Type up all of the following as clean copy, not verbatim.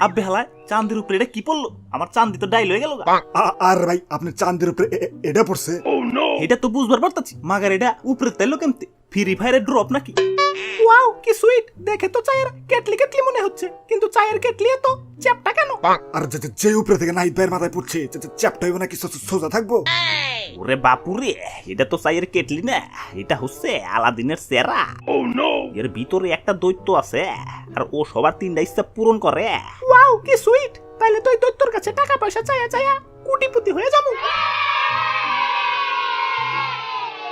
আব্বে হালায় চাঁদের উপরে এটা কি পড়লো? আমার চাঁদি তো ডাইল হয়ে গেল। আর ভাই আপনার চাঁদের উপরে এটা পড়ছে? এটা তো বুঝবার পারতাছি, মাগার এটা উপরে তাইলো কেমতে? ফ্রি ফায়ারের ড্রপ নাকি? ওয়াও কি সুইট! দেখে তো চায়ের কেটলি কেটলি মনে হচ্ছে, কিন্তু চায়ের কেটলি তো চ্যাপটা কেন? আর যে উপরে থেকে নাহিদ ভাইয়ের মাথায় পড়ছে চ্যাপটা হইব নাকি সোজা থাকবো? ওরে বাপুরে, এটা তো চায়ের কেটলি না, এটা হচ্ছে আলাদিনের সেরা। এর ভিতরে একটা দৈত্য আছে আর ও সবার 3টা ইচ্ছা পূরণ করে। ওয়াও কি সুইট! তাইলে তো এই দৈত্যর কাছে টাকা পয়সা চায়া চায়া কোটিপতি হয়ে যাবো।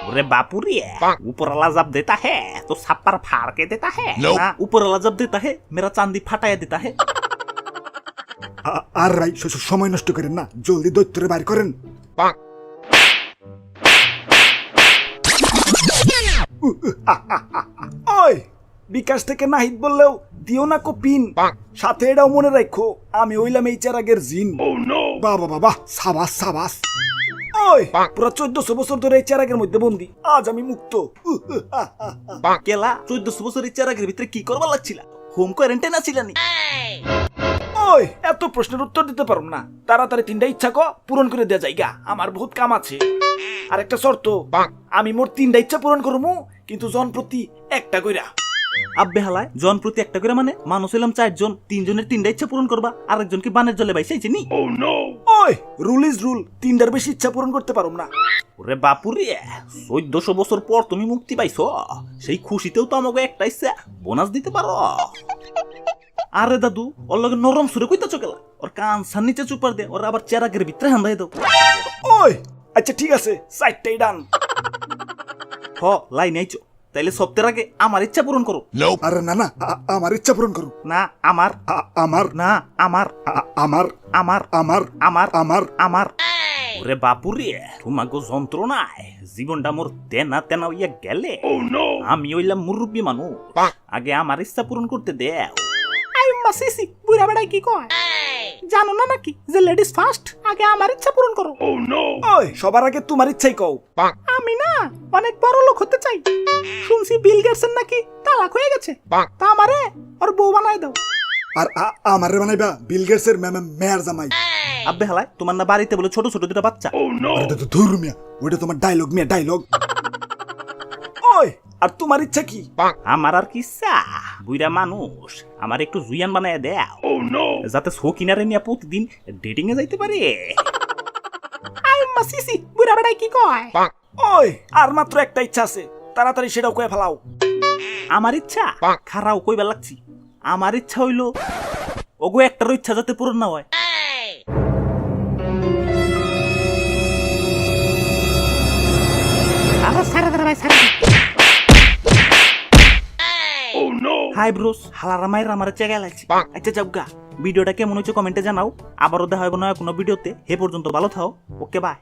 ওরে বাপুরে, ऊपरवाला जब देता है तो छप्पर फाड़ के देता है ना, ऊपरवाला जब देता है मेरा चांदी फटाया देता है। আর ভাই সময় নষ্ট করেন না, জলদি দৈত্যরে বাইর করেন। ওই বিকাশ থেকে নাহিদ বললেও দিও না কো পিন, সাথে এটাও মনে রাখো আমি হইলাম এই চেরাগের জিন। বাবা বাবা, সাবাস সাবাস। ওই পুরা 1400 বছর ধরে এই চেরাগের মধ্যে বন্দি, আজ আমি মুক্ত। কেলা 1400 বছর এই চেরাগের ভিতরে কি করবার লাগছিল? হোম কোয়ারেন্টাইন আছিলানি? ওই এত প্রশ্নের উত্তর দিতে পারুম না, তাড়াতাড়ি 3টা ইচ্ছা পূরণ করে দেয়া যাইগা, আমার বহুত কাম আছে। আর একটা শর্ত, আমি মোট 3টা ইচ্ছা পূরণ করবো, কিন্তু জন প্রতি একটা কইরা। আব্বে হালায় জন প্রতি একটা করে মানে মানুষ হইলাম 4 জন, 3 জনের 3টা ইচ্ছা পূরণ করবা, আরেকজন কি বানের জলে বাইসাইছে নি? ওই রুল ইজ রুল, 3টার বেশি ইচ্ছা পূরণ করতে পারুম না। ওরে বাপুরে, 1400 বছর পর তুমি মুক্তি পাইছো, সেই খুশিতেও তো আমাকে একটা ইচ্ছা বোনাস দিতে পারো। আরে দাদু, ওর লগে নরম সুরে কইতাছো কেলা? ওর কান সান নিচে চুপার দে, ওর আবার চেরাগের ভিতরে হান্দাই দাও। ওই আচ্ছা ঠিক আছে, 4টাই ডান। হ লাইন আইছো, তাইলে সপ্তাহের আগে আমার ইচ্ছা পূরণ করো। আরে না না, আমার ইচ্ছা পূরণ করো না আমার, আমার না আমার, আমার আমার, আমার আমার, আমার আমার। ওরে বাপুরে, তোমাকে যন্ত্রণায় জীবনটা মোর তেনা তেনা হইয়া গেলে। আমি হইলাম মুরব্বী মানুষ, আগে আমার ইচ্ছা পূরণ করতে দেও। আইম্মা সিসি, বুড়া বেড়াই কি কয়? জানো না নাকি যে লেডিস ফার্স্ট, আগে আমার ইচ্ছা পূরণ করো। ওই সবার আগে তোমার ইচ্ছাই কও। আমি না অনেক বড় লোক হতে চাই, শুনছি বিল গেটসের নাকি তালাক হয়ে গেছে, তা আমারে ওর বউ বানাই দাও। আর আমারে বানাইবা বিল গেটসের মেয়ার জামাই? আব্বে হালায়, তোমার না বাড়িতে বলে ছোট ছোট দুটো বাচ্চা? ধুর মিয়া, ওইটা তোমার ডায়লগ মিয়া, ডায়লগ। ওই আর তোমার ইচ্ছা কি? আমার আর কি ইচ্ছা, বুইরা মানুষ আমার একটু জুয়ান বানায় দেও, যাতে সকিনারে নিয়ে প্রতিদিন ডেটিং এ যাইতে পারে। আইম্মা সিসি, বুইরা বেড়াই কি কয়? ওই আর মাত্র একটা ইচ্ছা আছে, তাড়াতাড়ি সেটাও কয়ে ফেলাও। আমার ইচ্ছা খারাও কইবার লাগছি। আমার ইচ্ছা হইলো ওগো একটারও ইচ্ছা যাতে পূরণ না হয়। হাই ব্রোস, হালারা মায়ের আমার চেগা লাগছে। আচ্ছা যাবগা, ভিডিওটা কেমন হয়েছে কমেন্টে জানাও, আবারও দেখা হবে না কোনো ভিডিওতে। হে পর্যন্ত ভালো থাও, ওকে বাই।